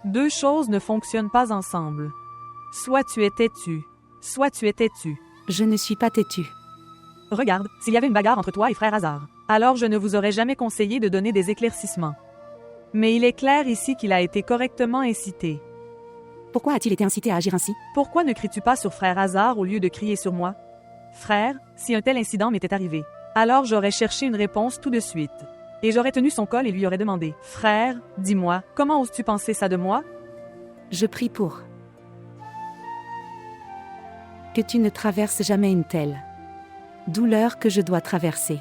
Deux choses ne fonctionnent pas ensemble. Soit tu es têtu, soit tu es têtu. Je ne suis pas têtue. Regarde, s'il y avait une bagarre entre toi et frère Hazard, alors je ne vous aurais jamais conseillé de donner des éclaircissements. Mais il est clair ici qu'il a été correctement incité. Pourquoi a-t-il été incité à agir ainsi? Pourquoi ne cries-tu pas sur frère Hazard au lieu de crier sur moi? Frère, si un tel incident m'était arrivé, alors j'aurais cherché une réponse tout de suite. Et j'aurais tenu son col et lui aurais demandé, « Frère, dis-moi, comment oses-tu penser ça de moi? » Je prie pour que tu ne traverses jamais une telle douleur que je dois traverser.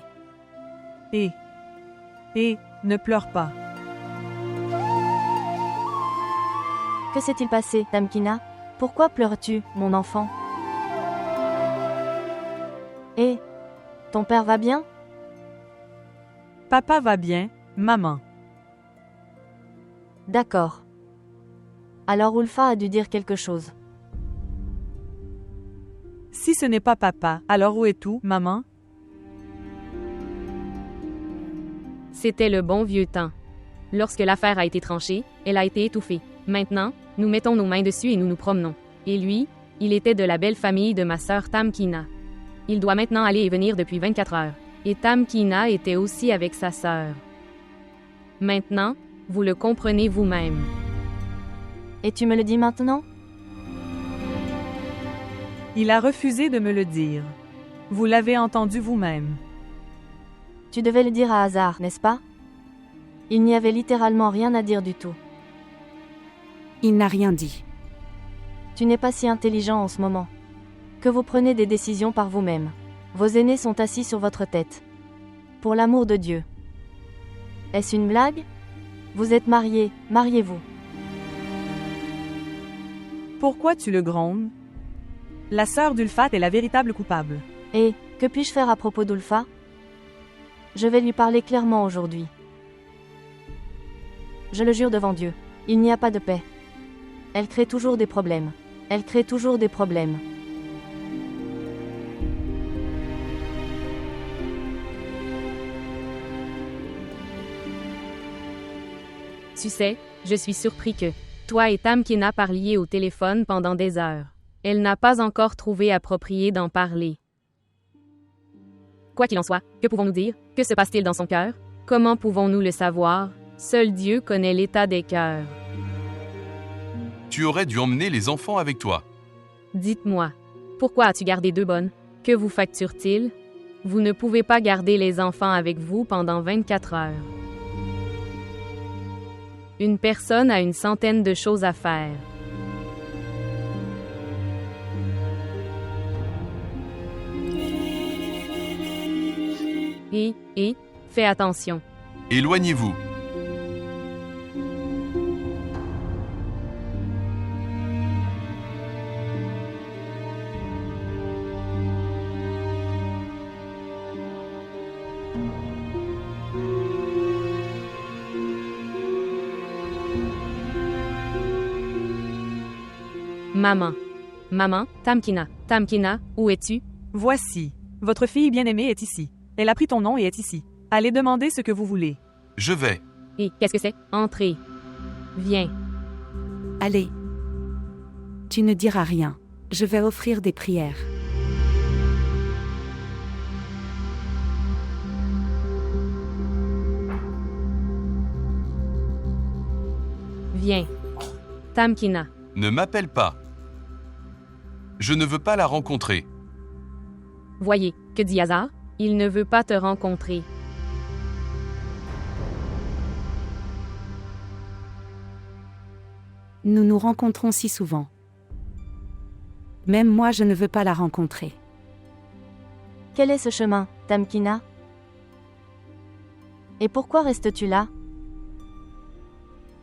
Et ne pleure pas. Que s'est-il passé, Tamkina? Pourquoi pleures-tu, mon enfant? Et ton père va bien? Papa va bien, maman. D'accord. Alors Ulfa a dû dire quelque chose. Si ce n'est pas papa, alors où es-tu, maman? C'était le bon vieux temps. Lorsque l'affaire a été tranchée, elle a été étouffée. Maintenant, nous mettons nos mains dessus et nous nous promenons. Et lui, il était de la belle famille de ma sœur Tamkina. Il doit maintenant aller et venir depuis 24 heures. Et Tamkina était aussi avec sa sœur. Maintenant, vous le comprenez vous-même. Et tu me le dis maintenant? Il a refusé de me le dire. Vous l'avez entendu vous-même. Tu devais le dire à Hazard, n'est-ce pas? Il n'y avait littéralement rien à dire du tout. Il n'a rien dit. Tu n'es pas si intelligent en ce moment. Que vous prenez des décisions par vous-même. Vos aînés sont assis sur votre tête. Pour l'amour de Dieu. Est-ce une blague? Vous êtes mariés, mariez-vous. Pourquoi tu le grondes? La sœur d'Ulfat est la véritable coupable. Et, que puis-je faire à propos d'Ulfa? Je vais lui parler clairement aujourd'hui. Je le jure devant Dieu, il n'y a pas de paix. Elle crée toujours des problèmes. Elle crée toujours des problèmes. Tu sais, je suis surpris que toi et Tamkina parliez au téléphone pendant des heures. Elle n'a pas encore trouvé approprié d'en parler. Quoi qu'il en soit, que pouvons-nous dire? Que se passe-t-il dans son cœur? Comment pouvons-nous le savoir? Seul Dieu connaît l'état des cœurs. Tu aurais dû emmener les enfants avec toi. Dites-moi, pourquoi as-tu gardé deux bonnes? Que vous facture-t-il? Vous ne pouvez pas garder les enfants avec vous pendant 24 heures. Une personne a une centaine de choses à faire. Et, fais attention. Éloignez-vous. Maman, Tamkina, où es-tu? Voici. Votre fille bien-aimée est ici. Elle a pris ton nom et est ici. Allez demander ce que vous voulez. Je vais. Et qu'est-ce que c'est? Entrez. Viens. Allez. Tu ne diras rien. Je vais offrir des prières. Viens. Tamkina. Ne m'appelle pas. Je ne veux pas la rencontrer. Voyez, que dit Hazard? Il ne veut pas te rencontrer. Nous nous rencontrons si souvent. Même moi, je ne veux pas la rencontrer. Quel est ce chemin, Tamkina? Et pourquoi restes-tu là?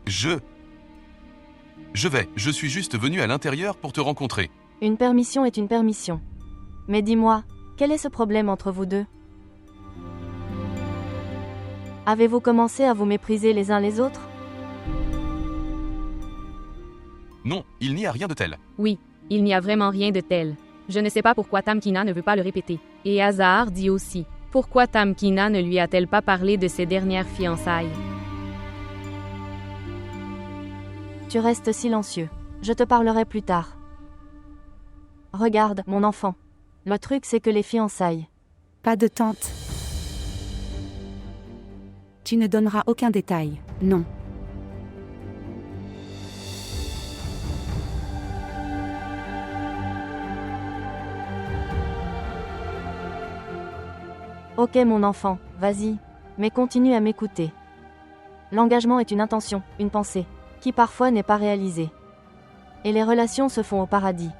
Je suis juste venu à l'intérieur pour te rencontrer. Une permission est une permission. Mais dis-moi, quel est ce problème entre vous deux? Avez-vous commencé à vous mépriser les uns les autres? Non, il n'y a rien de tel. Oui, il n'y a vraiment rien de tel. Je ne sais pas pourquoi Tamkina ne veut pas le répéter. Et Hazard dit aussi, pourquoi Tamkina ne lui a-t-elle pas parlé de ses dernières fiançailles? Tu restes silencieux. Je te parlerai plus tard. Regarde, mon enfant. Le truc c'est que les fiançailles. Pas de tante. Tu ne donneras aucun détail, non. Ok mon enfant, vas-y. Mais continue à m'écouter. L'engagement est une intention, une pensée, qui parfois n'est pas réalisée. Et les relations se font au paradis.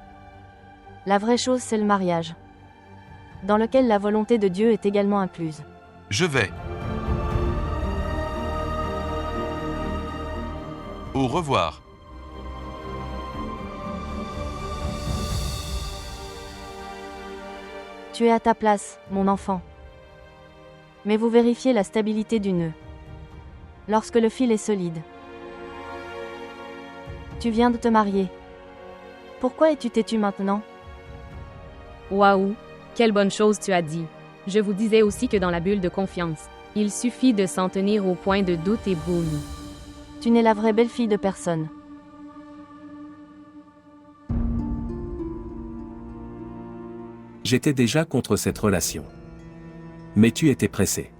La vraie chose c'est le mariage, dans lequel la volonté de Dieu est également incluse. Je vais. Au revoir. Tu es à ta place, mon enfant. Mais vous vérifiez la stabilité du nœud. Lorsque le fil est solide. Tu viens de te marier. Pourquoi es-tu têtu maintenant? Waouh, quelle bonne chose tu as dit. Je vous disais aussi que dans la bulle de confiance, il suffit de s'en tenir au point de doute et boum. Tu n'es la vraie belle-fille de personne. J'étais déjà contre cette relation. Mais tu étais pressé.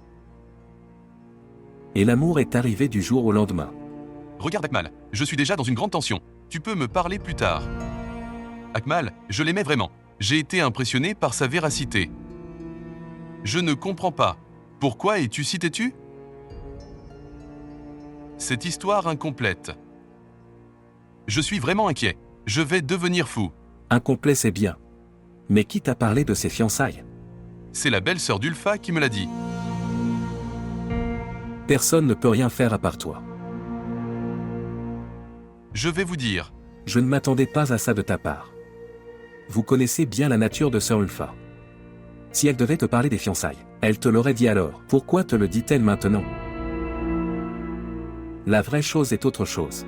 Et l'amour est arrivé du jour au lendemain. Regarde Akmal, je suis déjà dans une grande tension. Tu peux me parler plus tard. Akmal, je l'aimais vraiment. J'ai été impressionné par sa véracité. Je ne comprends pas. Pourquoi es-tu si têtu? Cette histoire incomplète. Je suis vraiment inquiet. Je vais devenir fou. Incomplet c'est bien. Mais qui t'a parlé de ses fiançailles? C'est la belle-sœur d'Ulfa qui me l'a dit. Personne ne peut rien faire à part toi. Je vais vous dire. Je ne m'attendais pas à ça de ta part. Vous connaissez bien la nature de sœur Ulfa. Si elle devait te parler des fiançailles, elle te l'aurait dit alors. Pourquoi te le dit-elle maintenant? La vraie chose est autre chose.